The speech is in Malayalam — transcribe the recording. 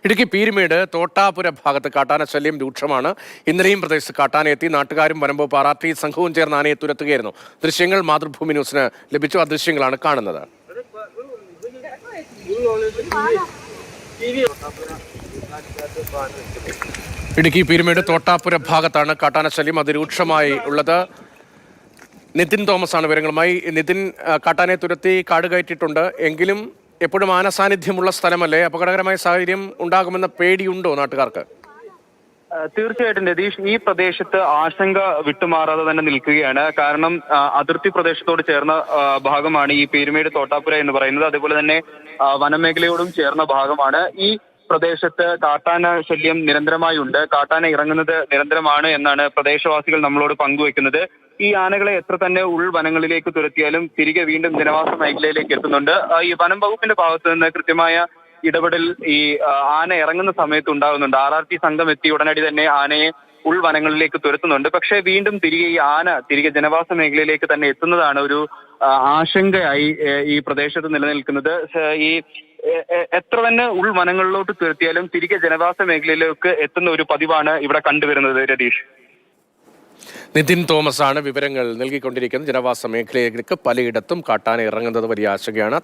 ഇടുക്കി പീരുമേട് തോട്ടാപുര ഭാഗത്ത് കാട്ടാന ശല്യം രൂക്ഷമാണ്. ഇന്നലെയും പ്രദേശത്ത് കാട്ടാനയെത്തി. നാട്ടുകാരും വനംവകുപ്പ് RRT സംഘവും ചേർന്ന് ആനയെ തുരത്തുകയായിരുന്നു. ദൃശ്യങ്ങൾ മാതൃഭൂമി ന്യൂസിന് ലഭിച്ചു. ആ ദൃശ്യങ്ങളാണ് കാണുന്നത്. ഇടുക്കി പീരുമേട് തോട്ടാപുര ഭാഗത്താണ് കാട്ടാന ശല്യം അതിരൂക്ഷമായി ഉള്ളത്. നിതിൻ തോമസ് ആണ് വിവരങ്ങളുമായി. നിതിൻ, കാട്ടാനയെ തുരത്തി കാട് കയറ്റിയിട്ടുണ്ട് എങ്കിലും എപ്പോഴും ആന സാന്നിധ്യമുള്ള സ്ഥലമല്ലേ? അപകടകരമായ സാഹചര്യം ഉണ്ടാകുമെന്ന പേടിയുണ്ടോ നാട്ടുകാർക്ക്? തീർച്ചയായിട്ടും രതീഷ്, ഈ പ്രദേശത്ത് ആശങ്ക വിട്ടുമാറാതെ തന്നെ നിൽക്കുകയാണ്. കാരണം അതിർത്തി പ്രദേശത്തോട് ചേർന്ന ഭാഗമാണ് ഈ പീരുമേട് തോട്ടാപുര എന്ന് പറയുന്നത്. അതുപോലെ തന്നെ വനമേഖലയോടും ചേർന്ന ഭാഗമാണ്. ഈ പ്രദേശത്ത് കാട്ടാന ശല്യം നിരന്തരമായി ഉണ്ട്. കാട്ടാന ഇറങ്ങുന്നത് നിരന്തരമാണ് എന്നാണ് പ്രദേശവാസികൾ നമ്മളോട് പങ്കുവെക്കുന്നത്. ഈ ആനകളെ എത്ര തന്നെ ഉൾവനങ്ങളിലേക്ക് തുരത്തിയാലും തിരികെ വീണ്ടും ജനവാസ മേഖലയിലേക്ക് എത്തുന്നുണ്ട്. ഈ വനം വകുപ്പിന്റെ ഭാഗത്ത് നിന്ന് കൃത്യമായ ഇടപെടൽ ഈ ആന ഇറങ്ങുന്ന സമയത്ത് ഉണ്ടാകുന്നുണ്ട്. RRT സംഘം എത്തി ഉടനടി തന്നെ ആനയെ ഉൾവനങ്ങളിലേക്ക് തുരത്തുന്നുണ്ട്. പക്ഷേ വീണ്ടും തിരികെ ഈ ആന തിരികെ ജനവാസ മേഖലയിലേക്ക് തന്നെ എത്തുന്നതാണ് ഒരു ആശങ്കയായി ഈ പ്രദേശത്ത് നിലനിൽക്കുന്നത്. ഈ എത്ര തന്നെ ഉൾവനങ്ങളിലോട്ട് തുരത്തിയാലും തിരികെ ജനവാസ മേഖലയിലേക്ക് എത്തുന്ന ഒരു പതിവാണ് ഇവിടെ കണ്ടുവരുന്നത്. രതീഷ്, നിതിൻ തോമസ് ആണ് വിവരങ്ങൾ നൽകിക്കൊണ്ടിരിക്കുന്നത്. ജനവാസ മേഖലയിലേക്ക് പലയിടത്തും കാട്ടാന ഇറങ്ങുന്നത് വലിയ ആശങ്കയാണ്.